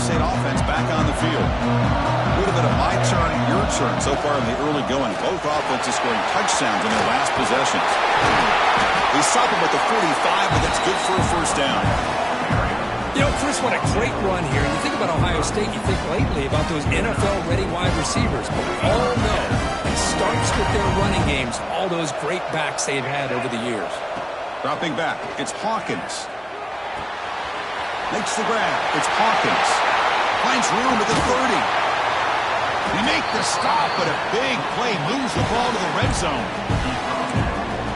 State offense back on the field. Would have been a my turn, your turn so far in the early going. Both offenses scoring touchdowns in their last possessions. They stop him at the 45, but that's good for a first down. You know, Chris, what a great run here. You think about Ohio State, you think lately about those NFL-ready wide receivers. But we all know it starts with their running games, all those great backs they've had over the years. Dropping back, it's Hawkins. Makes the grab, it's Hawkins. Finds room at the 30. They make the stop, but a big play moves the ball to the red zone.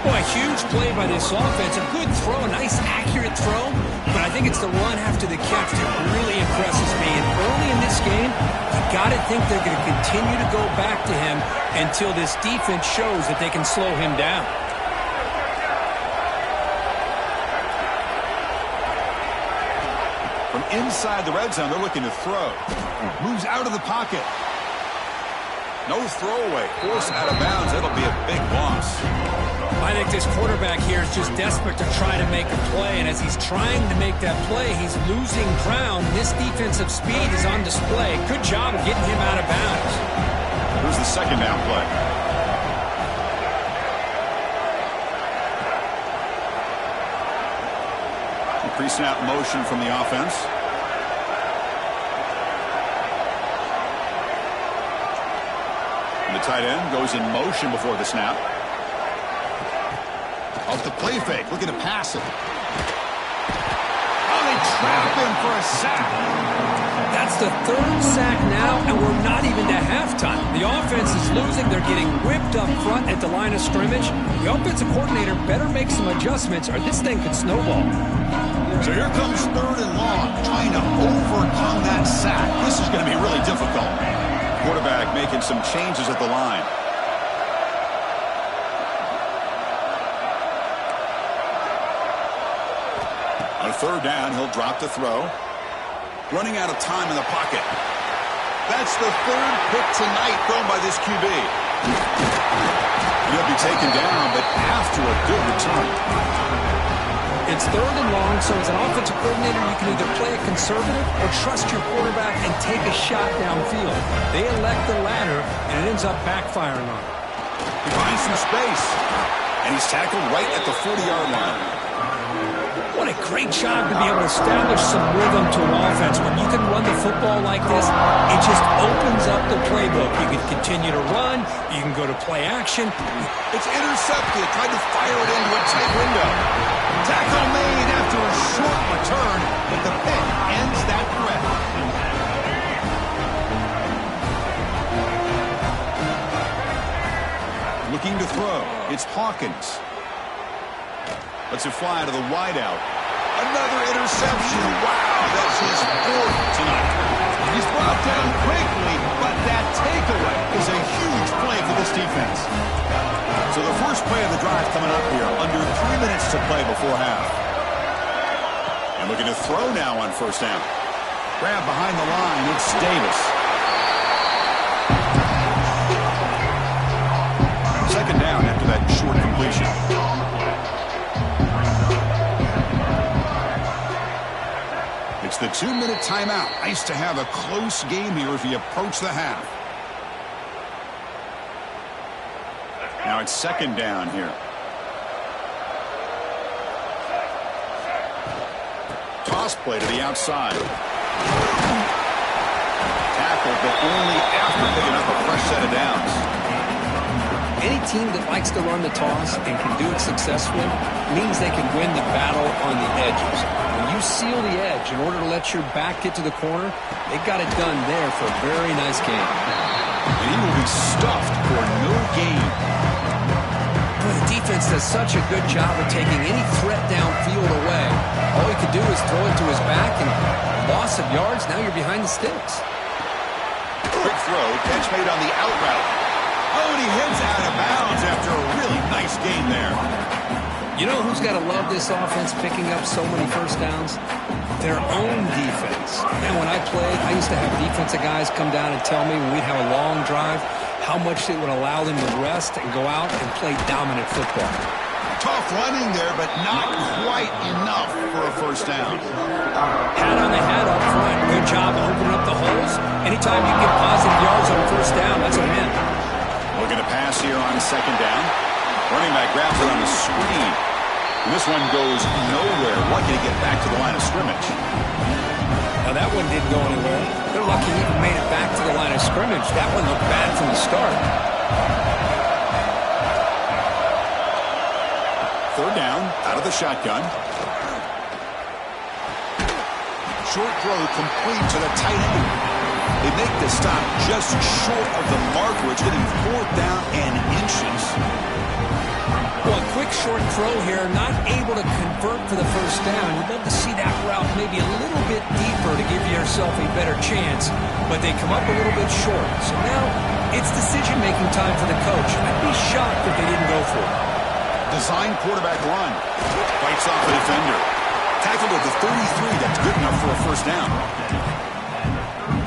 Boy, a huge play by this offense. A good throw, a nice accurate throw. But I think it's the run after the catch that really impresses me. And early in this game, you got to think they're going to continue to go back to him until this defense shows that they can slow him down. From inside the red zone, they're looking to throw. Moves out of the pocket. No throwaway. Forced out of bounds. That'll be a big loss. I think this quarterback here is just desperate to try to make a play, and as he's trying to make that play, he's losing ground. This defensive speed is on display. Good job of getting him out of bounds. Here's the second down play. Pre-snap motion from the offense. And the tight end goes in motion before the snap. Off the play fake, looking to pass it. Oh, they trap him for a sack. That's the third sack now, and we're not even to halftime. The offense is losing. They're getting whipped up front at the line of scrimmage. The offensive coordinator better make some adjustments, or this thing could snowball. So here comes third and long, trying to overcome that sack. This is going to be really difficult. Quarterback making some changes at the line. On third down, he'll drop the throw. Running out of time in the pocket. That's the third pick tonight thrown by this QB. He'll be taken down, but after a good return. It's third and long, so as an offensive coordinator, you can either play it conservative or trust your quarterback and take a shot downfield. They elect the latter, and it ends up backfiring on him. He finds some space, and he's tackled right at the 40-yard line. What a great job to be able to establish some rhythm to an offense. When you can run the football like this, it just opens up the playbook. You can continue to run. You can go to play action. It's intercepted. Tried to fire it into a tight window. Tackle made after a short return, but the pick ends that threat. Looking to throw. It's Hawkins. Lets it fly to the wideout. Another interception. Wow, that's his fourth tonight. He's brought down quickly, but that takeaway is a huge play for this defense. So the first play of the drive coming up here. Under 3 minutes to play before half. And looking to throw now on first down. Grab behind the line. It's Davis. Second down after that short completion. It's the 2-minute timeout. Nice to have a close game here as we approach the half. Now it's second down here. Toss play to the outside. Tackled, but only after picking up a fresh set of downs. Any team that likes to run the toss and can do it successfully means they can win the battle on the edges. When you seal the edge in order to let your back get to the corner, they got it done there for a very nice game. And he will be stuffed for no gain. Boy, the defense does such a good job of taking any threat downfield away. All he could do is throw it to his back, and loss of yards, now you're behind the sticks. Quick throw, catch made on the out route. Oh, and he heads out of bounds after a really nice game there. You know who's got to love this offense picking up so many first downs? Their own defense. Man, when I played, I used to have defensive guys come down and tell me when we'd have a long drive how much it would allow them to rest and go out and play dominant football. Tough running there, but not quite enough for a first down. Pat on the head up front. Good a job opening up the holes. Anytime you get positive yards on first down, that's a win. Looking to pass here on second down. Running back grabs it on the screen. And this one goes nowhere. Lucky to get back to the line of scrimmage. Now that one didn't go anywhere. They're lucky he even made it back to the line of scrimmage. That one looked bad from the start. Third down, out of the shotgun. Short throw complete to the tight end. They make the stop just short of the marker. It's getting fourth down and inches. Well, a quick short throw here, not able to convert for the first down. You'd love to see that route maybe a little bit deeper to give yourself a better chance, but they come up a little bit short. So now it's decision-making time for the coach. I'd be shocked if they didn't go for it. Design quarterback run. Fights off the defender. Tackled at the 33. That's good enough for a first down.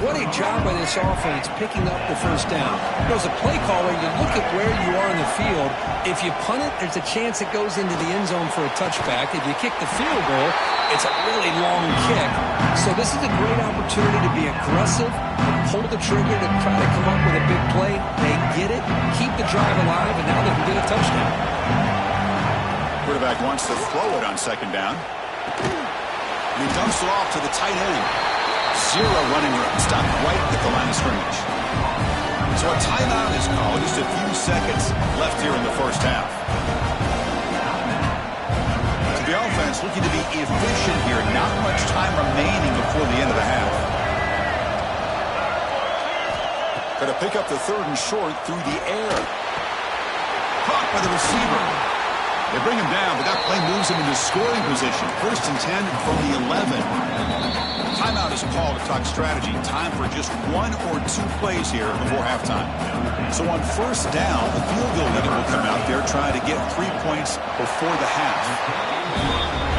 What a job by this offense picking up the first down. As a play caller, you look at where you are in the field. If you punt it, there's a chance it goes into the end zone for a touchback. If you kick the field goal, it's a really long kick. So this is a great opportunity to be aggressive and pull the trigger to try to come up with a big play. They get it, keep the drive alive, and now they can get a touchdown. Quarterback wants to throw it on second down. And he dumps it off to the tight end. Zero running room. Stopped right at the line of scrimmage. So a timeout is called. Just a few seconds left here in the first half. So the offense looking to be efficient here. Not much time remaining before the end of the half. Going to pick up the third and short through the air. Caught by the receiver. They bring him down, but that play moves him into scoring position. First and 10 from the 11. Timeout is called to talk strategy. Time for just one or two plays here before halftime. So on first down, the field goal unit will come out there trying to get 3 points before the half.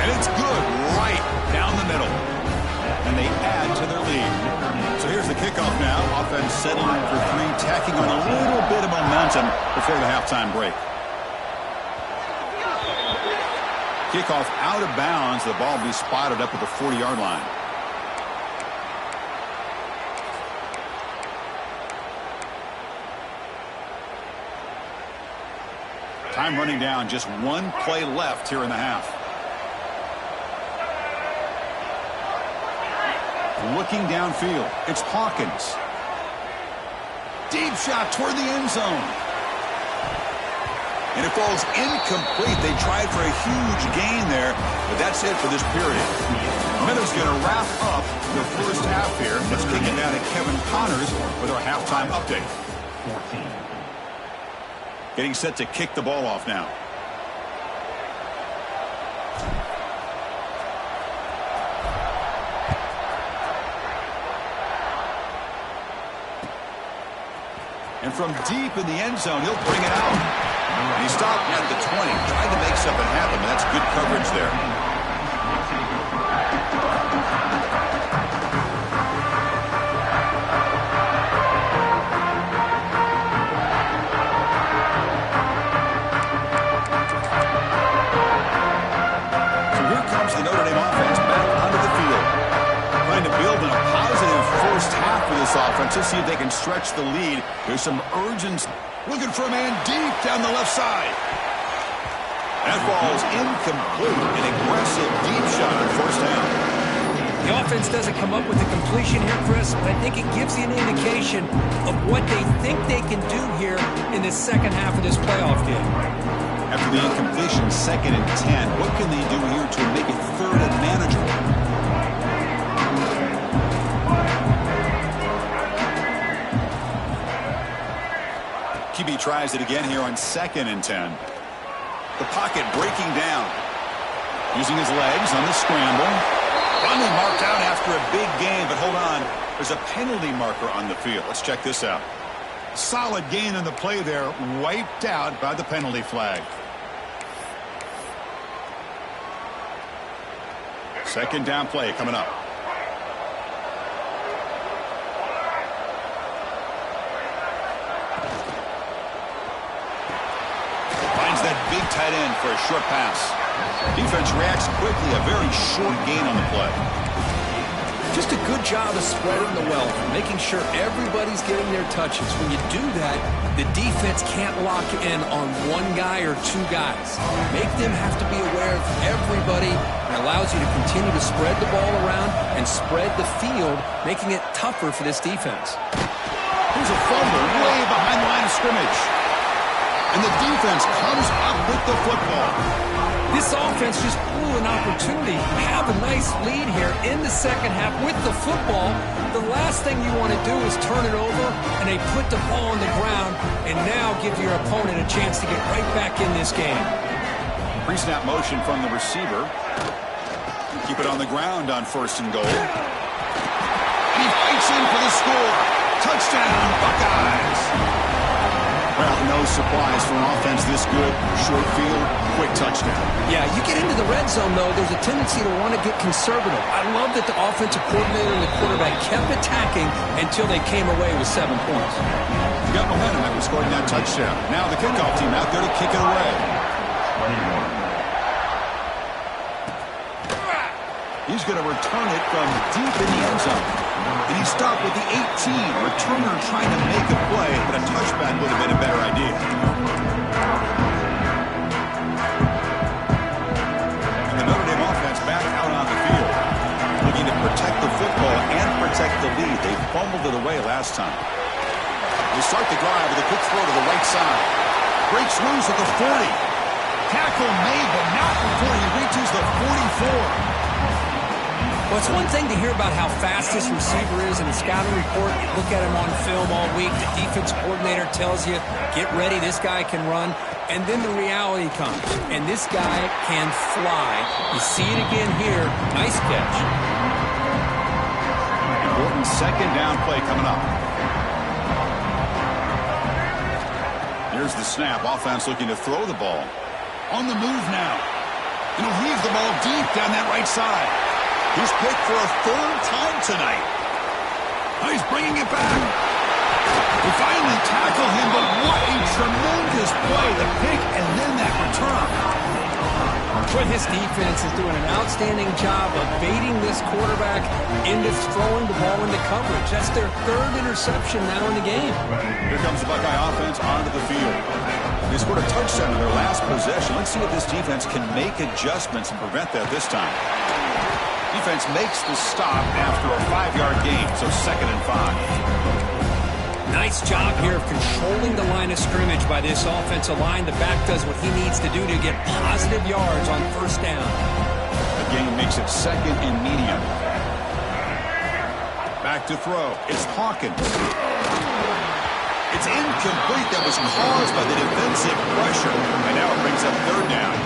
And it's good right down the middle. And they add to their lead. So here's the kickoff now. Offense settling for three, tacking on a little bit of momentum before the halftime break. Kickoff out of bounds. The ball will be spotted up at the 40-yard line. Time running down. Just one play left here in the half. Looking downfield. It's Hawkins. Deep shot toward the end zone. And it falls incomplete. They tried for a huge gain there, but that's it for this period. Meadows going to wrap up the first half here. Let's kick it down to Kevin Connors with our halftime update. Getting set to kick the ball off now. And from deep in the end zone, he'll bring it out. And he stopped at the 20, trying to make something happen, but that's good coverage there. So here comes the Notre Dame offense back onto the field. Trying to build in a positive first half for this offense. Let's see if they can stretch the lead. There's some urgency. Looking for a man deep down the left side. That ball's incomplete. An aggressive deep shot on first down. The offense doesn't come up with the completion here, Chris, but I think it gives you an indication of what they think they can do here in the second half of this playoff game. After the incompletion, second and 10, what can they do here to make it third and manageable? QB tries it again here on second and 10. The pocket breaking down. Using his legs on the scramble. Finally marked out after a big gain, but hold on. There's a penalty marker on the field. Let's check this out. Solid gain on the play there. Wiped out by the penalty flag. Second down play coming up. That big tight end for a short pass. Defense reacts quickly. A very short gain on the play. Just a good job of spreading the wealth, making sure everybody's getting their touches. When you do that, the defense can't lock in on one guy or two guys. Make them have to be aware of everybody. It allows you to continue to spread the ball around and spread the field, making it tougher for this defense. Here's a fumble way behind the line of scrimmage. And the defense comes up with the football. This offense just blew an opportunity. Have a nice lead here in the second half with the football. The last thing you want to do is turn it over, and they put the ball on the ground and now give your opponent a chance to get right back in this game. Pre-snap motion from the receiver. Keep it on the ground on 1st and goal. He fights in for the score. Touchdown, Buckeyes. Well, no surprise for an offense this good. Short field, quick touchdown. Yeah, you get into the red zone, though, there's a tendency to want to get conservative. I love that the offensive coordinator and the quarterback kept attacking until they came away with 7 points. You got momentum after scoring that touchdown. Now the kickoff team out there to kick it away. He's going to return it from deep in the end zone. And he stopped with the 18. Returner trying to make a play, but a touchback would have been a better idea. And the Notre Dame offense back out on the field, looking to protect the football and protect the lead. They fumbled it away last time. They start the drive with a quick throw to the right side. Breaks loose at the 40. Tackle made, but not before he reaches the 44. Well, it's one thing to hear about how fast this receiver is in the scouting report. You look at him on film all week. The defense coordinator tells you, get ready, this guy can run. And then the reality comes, and this guy can fly. You see it again here. Nice catch. Important second down play coming up. Here's the snap. Offense looking to throw the ball. On the move now. And he'll heave the ball deep down that right side. He's picked for a 3rd time tonight. Oh, he's bringing it back. We finally tackle him, but what a tremendous play. The pick and then that return. Boy, this defense is doing an outstanding job of baiting this quarterback into throwing the ball into coverage. That's their 3rd interception now in the game. Here comes the Buckeye offense onto the field. They scored a touchdown in their last possession. Let's see if this defense can make adjustments and prevent that this time. Defense makes the stop after a 5-yard gain, so 2nd and 5. Nice job here of controlling the line of scrimmage by this offensive line. The back does what he needs to do to get positive yards on 1st down. The game makes it 2nd and medium. Back to throw. It's Hawkins. It's incomplete. That was caused by the defensive pressure. And now it brings up 3rd down.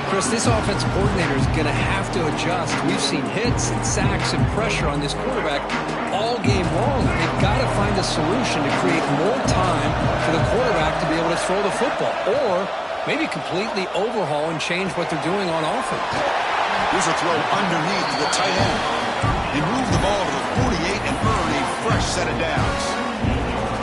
Chris, this offensive coordinator is going to have to adjust. We've seen hits and sacks and pressure on this quarterback all game long. They've got to find a solution to create more time for the quarterback to be able to throw the football, or maybe completely overhaul and change what they're doing on offense. Here's a throw underneath to the tight end. He moved the ball to the 48 and earned a fresh set of downs.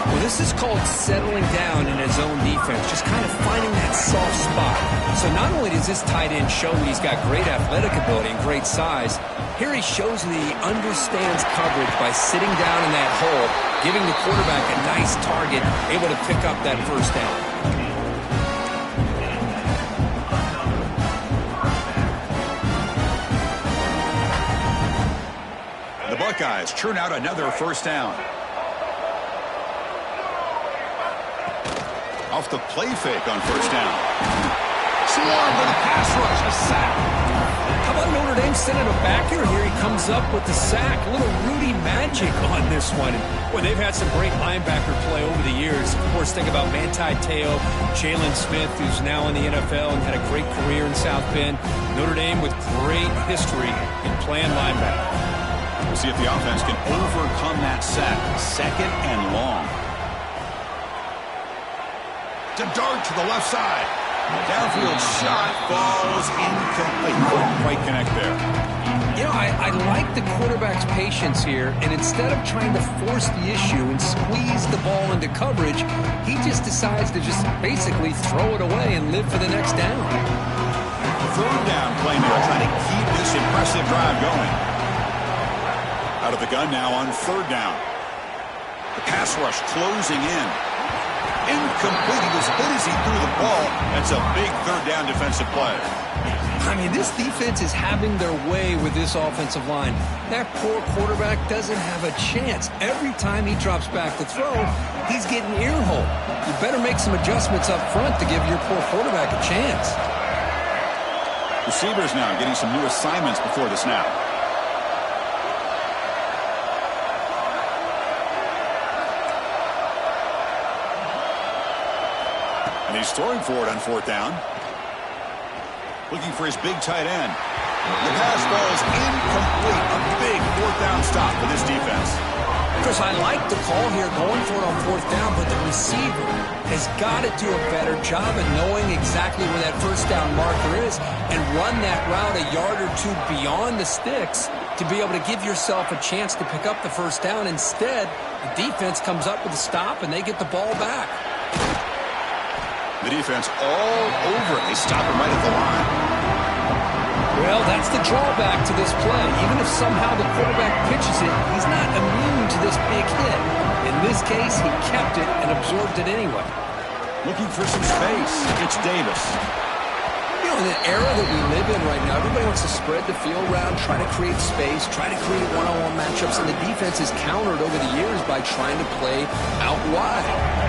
Well, this is called settling down in his own defense, just kind of finding that soft spot. So not only does this tight end show he's got great athletic ability and great size, here he shows that he understands coverage by sitting down in that hole, giving the quarterback a nice target, able to pick up that 1st down. The Buckeyes churn out another 1st down. Off the play fake on 1st down. Swarm with a pass rush, a sack. How about Notre Dame sending him back here? Here he comes up with the sack. A little Rudy magic on this one. Boy, they've had some great linebacker play over the years. Of course, think about Manti Te'o, Jalen Smith, who's now in the NFL and had a great career in South Bend. Notre Dame with great history in playing linebacker. We'll see if the offense can overcome that sack. 2nd and long. To dart to the left side. Downfield shot falls incomplete. Couldn't quite connect there. You know, I like the quarterback's patience here, and instead of trying to force the issue and squeeze the ball into coverage, he just decides to just basically throw it away and live for the next down. 3rd down play now, trying to keep this impressive drive going. Out of the gun now on third down. The pass rush closing in. Incomplete. He was hit as he threw the ball. That's a big third down defensive play. I mean, this defense is having their way with this offensive line. That poor quarterback doesn't have a chance. Every time he drops back to throw, he's getting earholed. You better make some adjustments up front to give your poor quarterback a chance. Receivers now getting some new assignments before the snap. And he's throwing for it on fourth down. Looking for his big tight end. The pass ball is incomplete. A big fourth down stop for this defense. Chris, I like the call here going for it on fourth down, but the receiver has got to do a better job of knowing exactly where that first down marker is and run that route a yard or two beyond the sticks to be able to give yourself a chance to pick up the first down. Instead, the defense comes up with a stop and they get the ball back. The defense all over it. They stop him right at the line. Well, that's the drawback to this play. Even if somehow the quarterback pitches it, he's not immune to this big hit. In this case, he kept it and absorbed it anyway. Looking for some space. It's Davis. You know, in the era that we live in right now, everybody wants to spread the field around, try to create space, try to create one-on-one matchups, and the defense is countered over the years by trying to play out wide.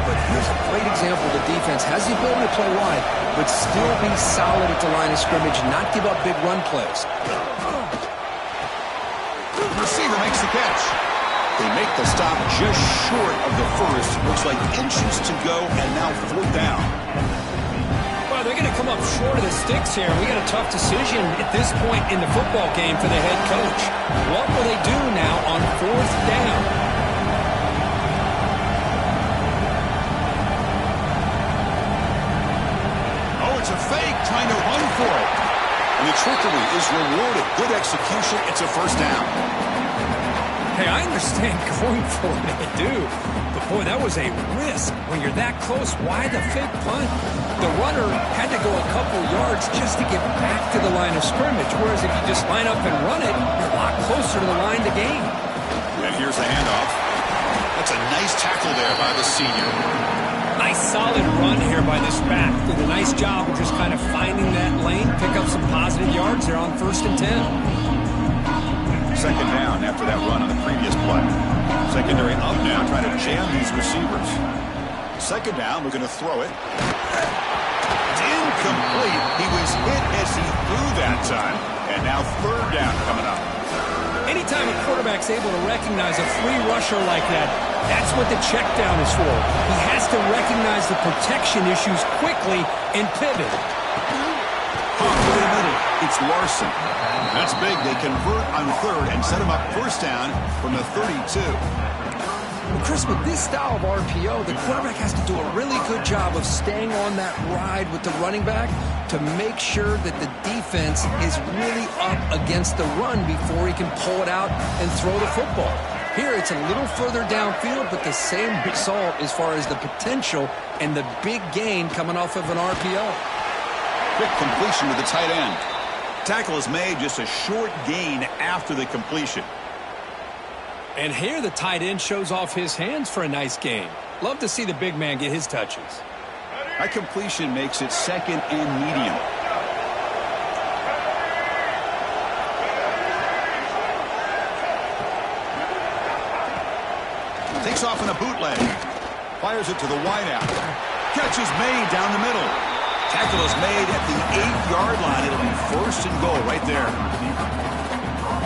But here's a great example. The defense has the ability to play wide, but still be solid at the line of scrimmage, not give up big run plays. The receiver makes the catch. They make the stop just short of the first. Looks like inches to go, and now fourth down. Well, they're going to come up short of the sticks here. We got a tough decision at this point in the football game for the head coach. What will they do now on fourth down? It's a fake, trying to run for it. And the trickery is rewarded. Good execution. It's a first down. Hey, I understand going for it. I do. But, boy, that was a risk. When you're that close, why the fake punt? The runner had to go a couple yards just to get back to the line of scrimmage. Whereas if you just line up and run it, you're a lot closer to the line to gain. And here's the handoff. That's a nice tackle there by the senior. Nice solid run here by this back. Did a nice job of just kind of finding that lane, pick up some positive yards there on 1st and 10. Second down after that run on the previous play. Secondary up now, trying to jam these receivers. Second down, we're going to throw it. It's incomplete. He was hit as he threw that time. And now third down coming up. Anytime a quarterback's able to recognize a free rusher like that, that's what the check down is for. He has to recognize the protection issues quickly and pivot. Wait a minute. It's Larson. That's big. They convert on third and set him up first down from the 32. Well, Chris, with this style of RPO, the quarterback has to do a really good job of staying on that ride with the running back to make sure that the defense is really up against the run before he can pull it out and throw the football. Here, it's a little further downfield, but the same result as far as the potential and the big gain coming off of an RPO. Quick completion to the tight end. Tackle is made, just a short gain after the completion. And here the tight end shows off his hands for a nice gain. Love to see the big man get his touches. That completion makes it second and medium. Takes off in a bootleg. Fires it to the wideout. Catch is made down the middle. Tackle is made at the 8-yard line. It'll be first and goal right there.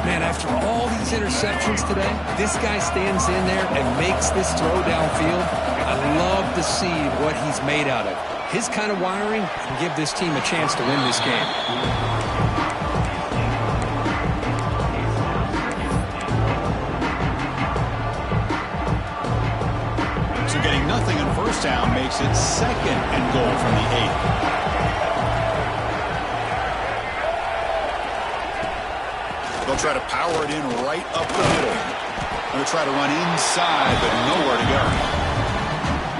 Man, after all these interceptions today, this guy stands in there and makes this throw downfield. I love to see what he's made out of. His kind of wiring can give this team a chance to win this game. So getting nothing on first down makes it second and goal from the 8. They'll try to power it in right up the middle. They'll try to run inside, but nowhere to go.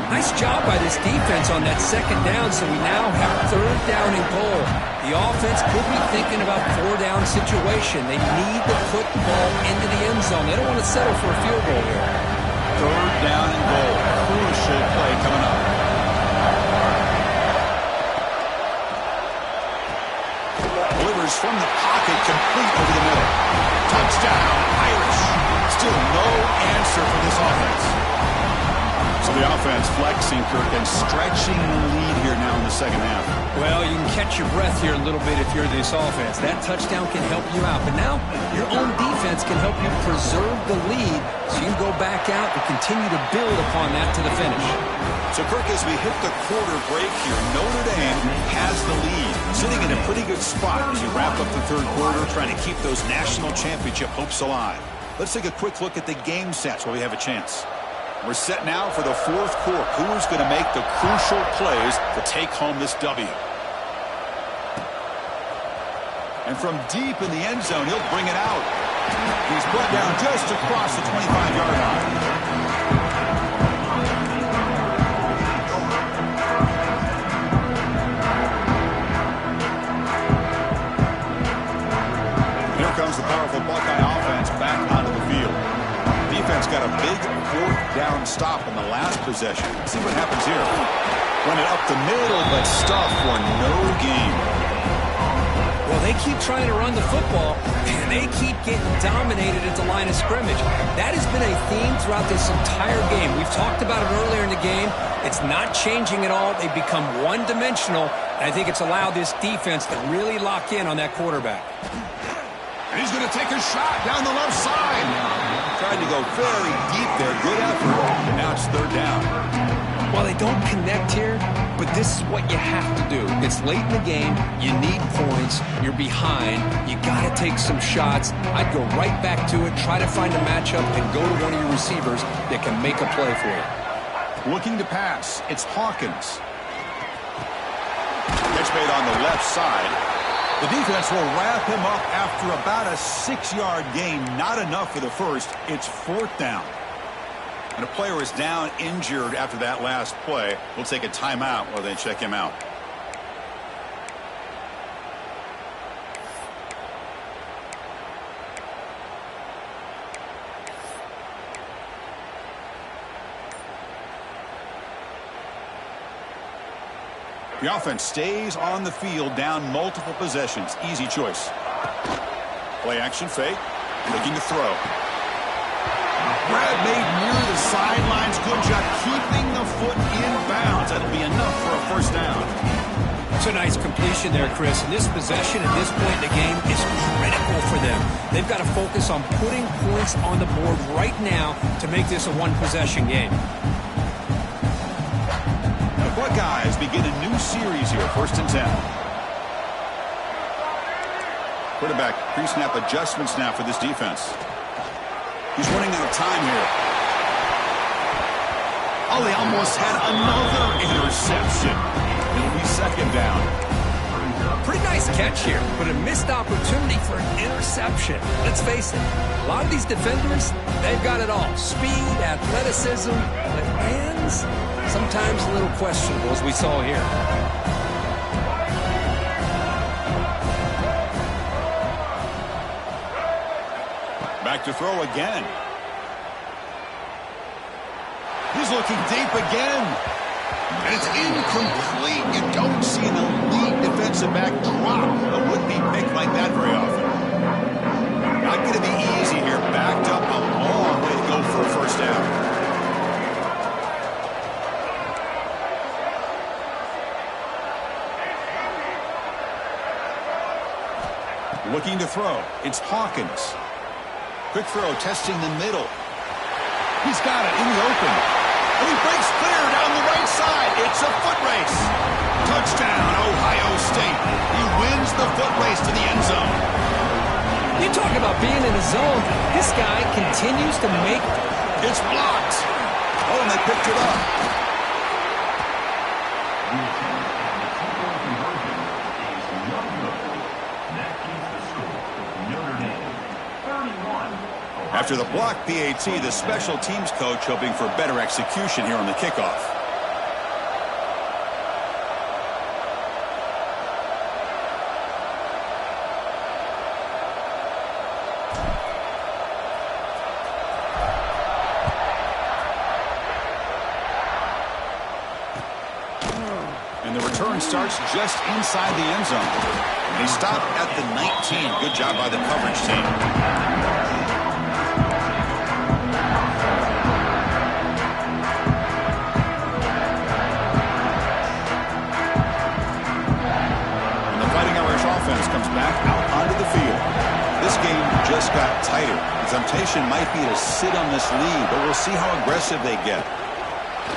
Nice job by this defense on that second down, so we now have third down and goal. The offense could be thinking about four-down situation. They need to put the ball into the end zone. They don't want to settle for a field goal here. Third down and goal. Crucial play coming up. Delivers from the pocket, complete over the middle. Touchdown, Irish. Still no answer for this offense. So the offense flexing, Kirk, and stretching the lead here now in the second half. Well, you can catch your breath here a little bit if you're this offense. That touchdown can help you out. But now your own defense can help you preserve the lead so you can go back out and continue to build upon that to the finish. So, Kirk, as we hit the quarter break here, Notre Dame has the lead, sitting in a pretty good spot as we wrap up the third quarter, trying to keep those national championship hopes alive. Let's take a quick look at the game sets while we have a chance. We're set now for the fourth quarter. Who's going to make the crucial plays to take home this W? And from deep in the end zone, he'll bring it out. He's brought down just across the 25-yard line. Here comes the powerful Buckeye offense back onto the field. Defense got a big fourth down stop in the last possession. Let's see what happens here. Run it up the middle, but stuff for no gain. Well, they keep trying to run the football, and they keep getting dominated at the line of scrimmage. That has been a theme throughout this entire game. We've talked about it earlier in the game. It's not changing at all. They've become one-dimensional, and I think it's allowed this defense to really lock in on that quarterback. And he's going to take a shot down the left side. Tried to go very deep there. Good effort. And now it's third down. Well, they don't connect here, but this is what you have to do. It's late in the game. You need points. You're behind. You got to take some shots. I'd go right back to it, try to find a matchup, and go to one of your receivers that can make a play for you. Looking to pass. It's Hawkins. Catch made on the left side. The defense will wrap him up after about a 6-yard gain. Not enough for the first. It's fourth down. And a player is down injured after that last play. We'll take a timeout while they check him out. The offense stays on the field, down multiple possessions. Easy choice. Play action fake. Looking to throw. Grab made near the sidelines. Good job keeping the foot in bounds. That'll be enough for a first down. It's a nice completion there, Chris. And this possession at this point in the game is critical for them. They've got to focus on putting points on the board right now to make this a one-possession game. Buckeyes begin a new series here, 1st and 10. Quarterback pre-snap adjustments now for this defense. He's running out of time here. Oh, they almost had another interception. It'll be second down. Pretty nice catch here, but a missed opportunity for an interception. Let's face it, a lot of these defenders, they've got it all. Speed, athleticism, but hands, sometimes a little questionable, as we saw here. Back to throw again. He's looking deep again. And it's incomplete. You don't see an elite defensive back drop a would-be pick like that very often. Not going to be easy here. Backed up a long way to go for a first down. Looking to throw. It's Hawkins. Quick throw, testing the middle. He's got it in the open. And he breaks clear down the right side. It's a foot race. Touchdown, Ohio State. He wins the foot race to the end zone. You talk about being in the zone. This guy continues to make... It's blocked. Oh, and they picked it up. After the block PAT, the special teams coach hoping for better execution here on the kickoff. return starts just inside the end zone. They stop at the 19. Good job by the coverage team. And the Fighting Irish offense comes back out onto the field. This game just got tighter. The temptation might be to sit on this lead, but we'll see how aggressive they get.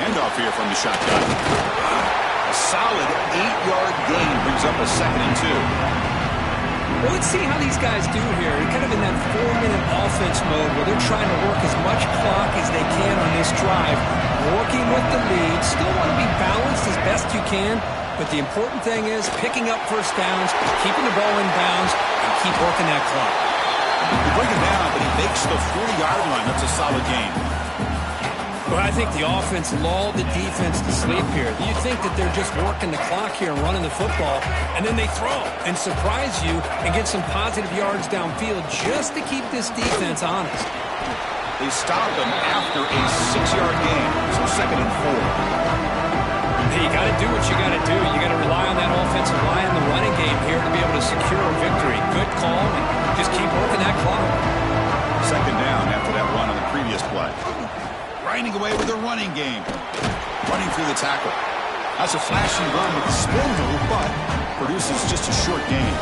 Handoff here from the shotgun. A solid 8-yard gain brings up a 2nd and 2. Well, let's see how these guys do here. They're kind of in that 4-minute offense mode where they're trying to work as much clock as they can on this drive, working with the lead. Still want to be balanced as best you can, but the important thing is picking up first downs, keeping the ball in bounds, and keep working that clock. You bring it down, but he makes the 40-yard line. That's a solid game. Well, I think the offense lulled the defense to sleep here. You think that they're just working the clock here and running the football, and then they throw and surprise you and get some positive yards downfield just to keep this defense honest. They stop them after a 6-yard gain, so 2nd and 4. Hey, you got to do what you got to do. You got to rely on that offensive line in the running game here to be able to secure a victory. Good call, and just keep working that clock. 2nd down after that run on the previous play. Grinding away with the running game. Running through the tackle. That's a flashy run with the spin move, but produces just a short gain.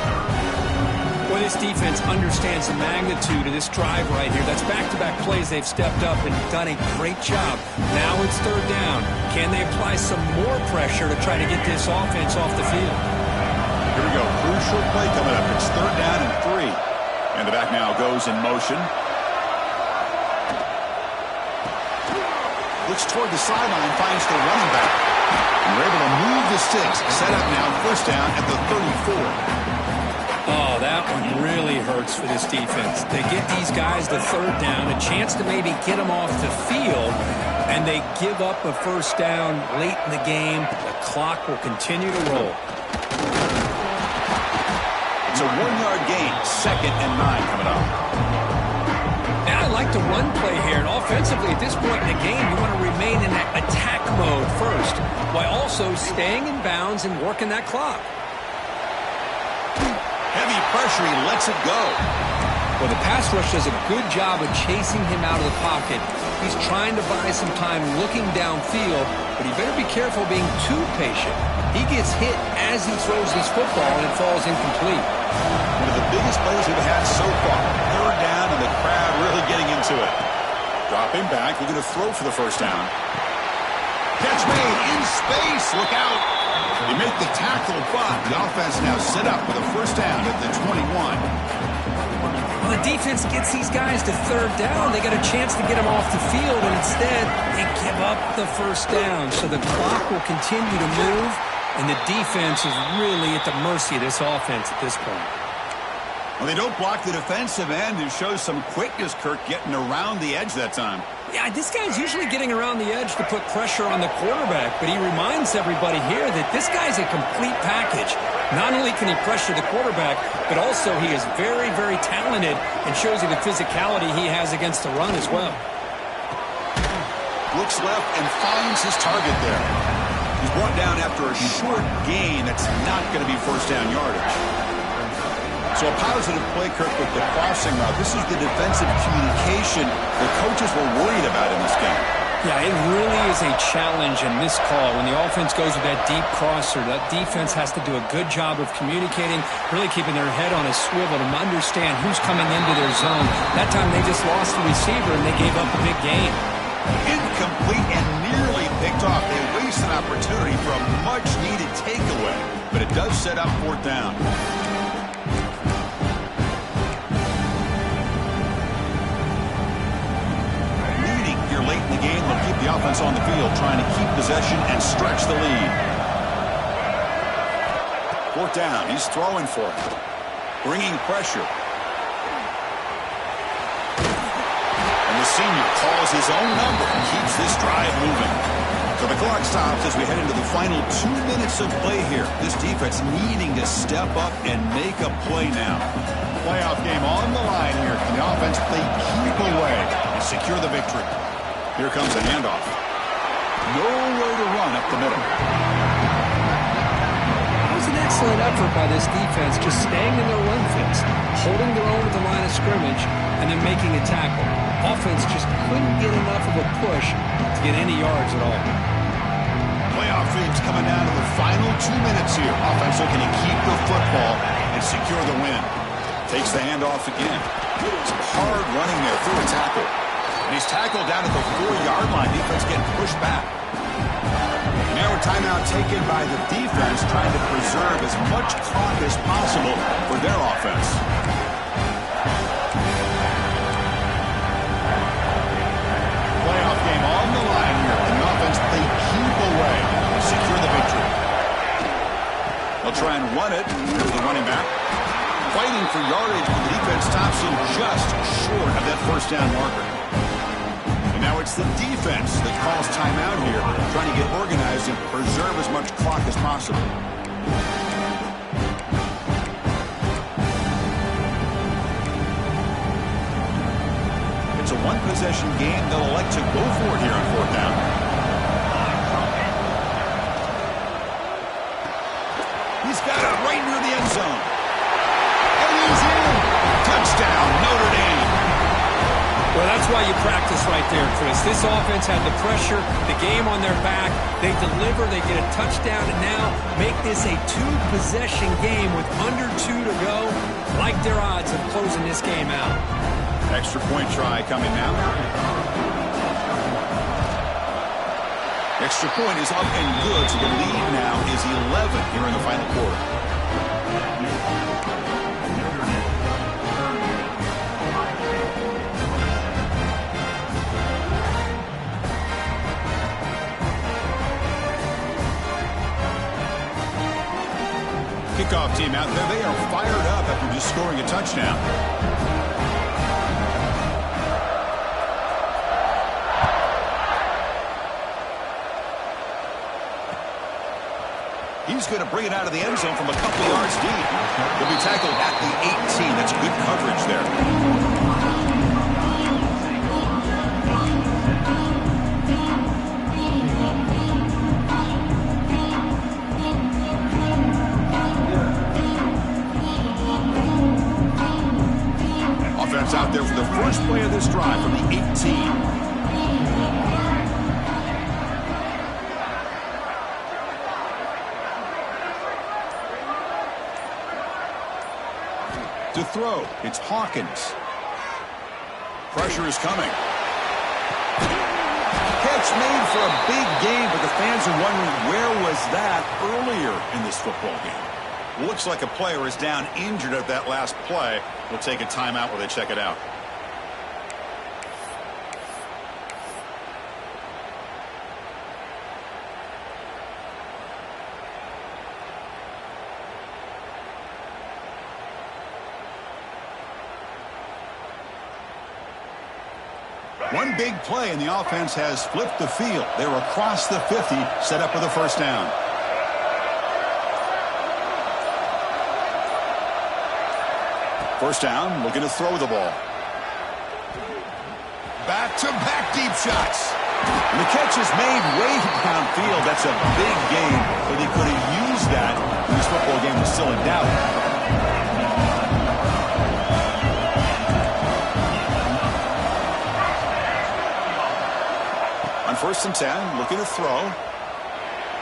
Well, this defense understands the magnitude of this drive right here. That's back-to-back plays they've stepped up and done a great job. Now it's 3rd down. Can they apply some more pressure to try to get this offense off the field? Here we go. Crucial play coming up. It's 3rd down and 3. And the back now goes in motion. Looks toward the sideline, finds the running back. And we're able to move the sticks. Set up now, 1st down at the 34. Oh, that one really hurts for this defense. They get these guys the 3rd down, a chance to maybe get them off the field, and they give up a 1st down late in the game. The clock will continue to roll. It's a 1-yard gain, 2nd and 9 coming up. And I like the run play here. And offensively, at this point in the game, you want to remain in that attack mode first, while also staying in bounds and working that clock. Heavy pressure, he lets it go. Well, the pass rush does a good job of chasing him out of the pocket. He's trying to buy some time looking downfield, but he better be careful being too patient. He gets hit as he throws this football, and it falls incomplete. One of the biggest plays we've had so far. 3rd down, and the crowd really getting into it. Dropping back, looking to throw for the 1st down. Catch made in space. Look out. They make the tackle, but the offense now set up with a 1st down at the 21. Well, the defense gets these guys to 3rd down. They got a chance to get them off the field, and instead they give up the 1st down. So the clock will continue to move, and the defense is really at the mercy of this offense at this point. Well, they don't block the defensive end and shows some quickness, Kirk, getting around the edge that time. Yeah, this guy's usually getting around the edge to put pressure on the quarterback, but he reminds everybody here that this guy's a complete package. Not only can he pressure the quarterback, but also he is very, very talented and shows you the physicality he has against the run as well. Looks left and finds his target there. He's brought down after a short gain that's not going to be 1st down yardage. So a positive play, Kirk, with the crossing route. This is the defensive communication the coaches were worried about in this game. Yeah, it really is a challenge in this call. When the offense goes with that deep crosser, that defense has to do a good job of communicating, really keeping their head on a swivel to understand who's coming into their zone. That time they just lost the receiver and they gave up a big gain. Incomplete and nearly picked off. They waste an opportunity for a much-needed takeaway, but it does set up 4th down. Late in the game, they'll keep the offense on the field, trying to keep possession and stretch the lead. 4th down, he's throwing for it. Bringing pressure. And the senior calls his own number and keeps this drive moving. So the clock stops as we head into the final 2 minutes of play here. This defense needing to step up and make a play now. Playoff game on the line here. Can the offense play keep away and secure the victory? Here comes a handoff. Nowhere to run up the middle. excellent effort by this defense, just staying in their run fits, holding their own at the line of scrimmage, and then making a tackle. Offense just couldn't get enough of a push to get any yards at all. Playoff feeds coming down to the final 2 minutes here. Offense looking to keep the football and secure the win. Takes the handoff again. Some hard running there through a tackle. And he's tackled down at the 4-yard line. Defense getting pushed back. Now a timeout taken by the defense, trying to preserve as much clock as possible for their offense. Playoff game on the line here. And the offense, they keep away. Secure the victory. They'll try and run it. Here's the running back. Fighting for yardage, but the defense stops him just short of that first down marker. And now it's the defense that calls timeout here, trying to get organized and preserve as much clock as possible. It's a one-possession game. They'll elect to go for it here on 4th down. He's got it right near the end zone. And he's in. Touchdown, Notre Dame. Well, that's why you practice right there, Chris. This offense had the pressure, the game on their back. They deliver, they get a touchdown, and now make this a 2-possession game with under 2 to go. Like their odds of closing this game out. Extra point try coming now. Extra point is up and good, so the lead now is 11 here in the final quarter. Kickoff team out there. They are fired up after just scoring a touchdown. He's going to bring it out of the end zone from a couple yards deep. He'll be tackled at the 18. That's good coverage there. Offense out there for the first play of this drive from the 18. To throw, it's Hawkins. Pressure is coming. Catch made for a big game, but the fans are wondering where was that earlier in this football game. Looks like a player is down injured at that last play. We'll take a timeout while they check it out. One big play, and the offense has flipped the field. They're across the 50, set up for the first down. First down, looking to throw the ball. Back-to-back deep shots. And the catch is made way downfield. That's a big gain, but they could have used that when this football game was still in doubt. On 1st and 10, looking to throw.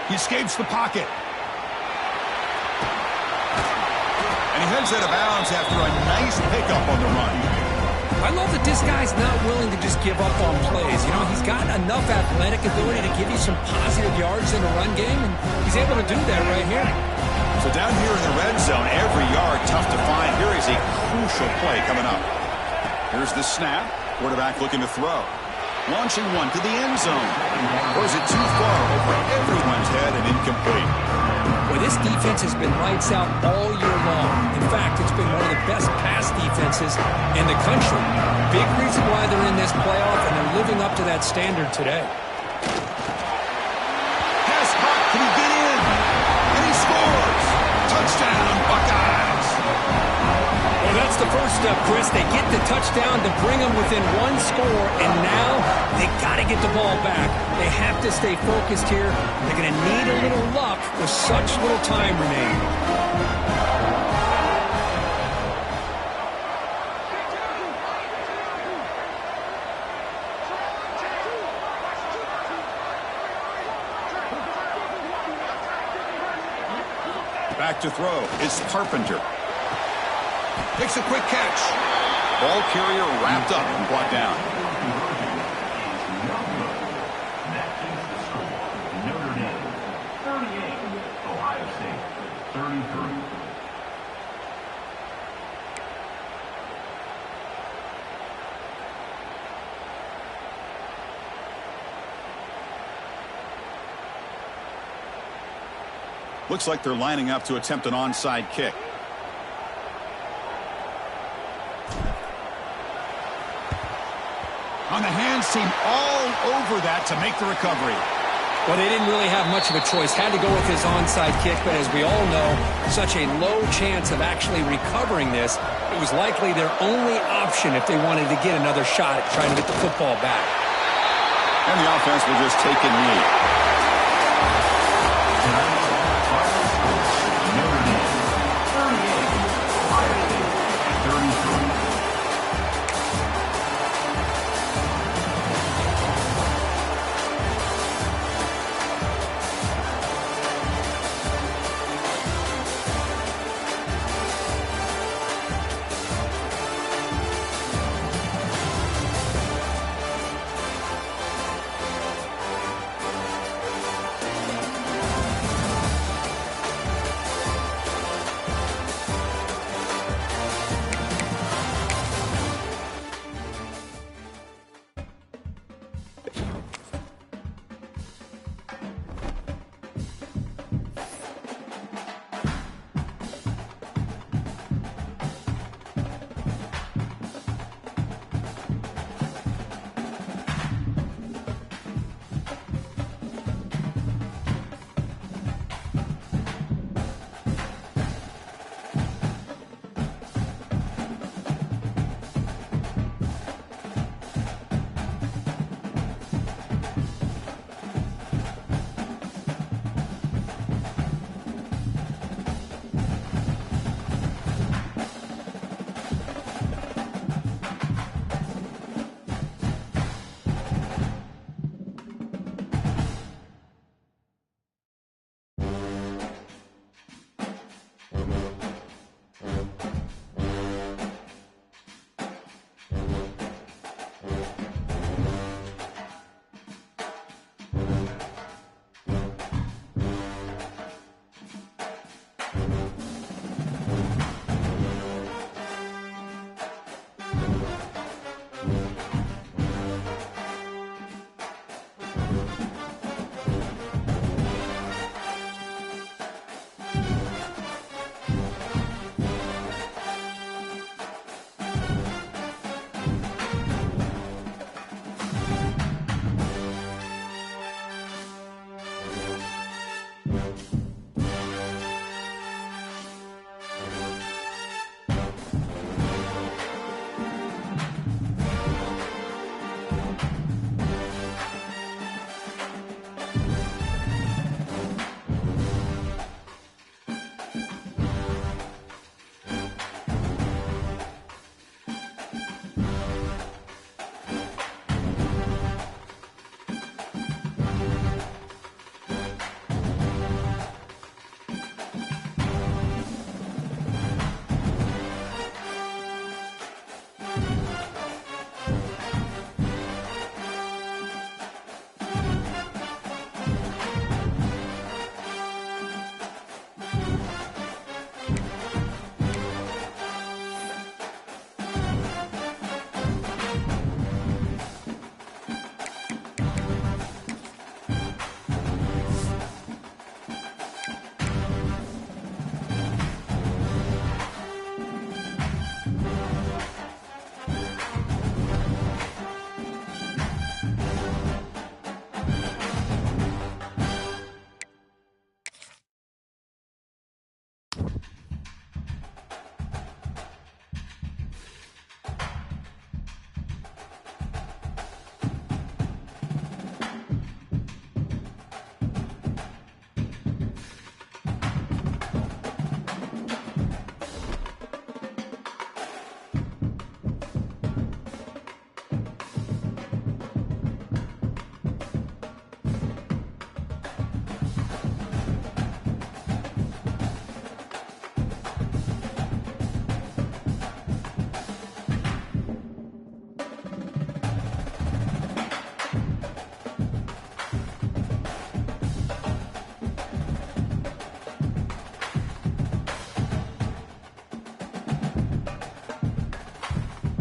He escapes the pocket. And he heads out of bounds after a nice pickup on the run. I love that this guy's not willing to just give up on plays. You know, he's got enough athletic ability to give you some positive yards in the run game, and he's able to do that right here. So down here in the red zone, every yard tough to find. Here is a crucial play coming up. Here's the snap. Quarterback looking to throw. Launching one to the end zone. Or is it too far over everyone's head and incomplete? Well, this defense has been lights out all year long. In fact, it's been one of the best pass defenses in the country. Big reason why they're in this playoff, and they're living up to that standard today. Pass caught. Can he get in? And he scores. Touchdown, Buckeyes. Well, that's the first step, Chris. They get the touchdown to bring them within one score, and now they got to get the ball back. They have to stay focused here. They're going to need a little luck with such little time remaining. Back to throw. It's Carpenter. Makes a quick catch. Ball carrier wrapped up and brought down. Notre Dame, 38. Ohio State, 33. Looks like they're lining up to attempt an onside kick. On the hands team all over that to make the recovery. Well, they didn't really have much of a choice. Had to go with his onside kick, but as we all know, such a low chance of actually recovering this. It was likely their only option if they wanted to get another shot at trying to get the football back. And the offense will just take a knee.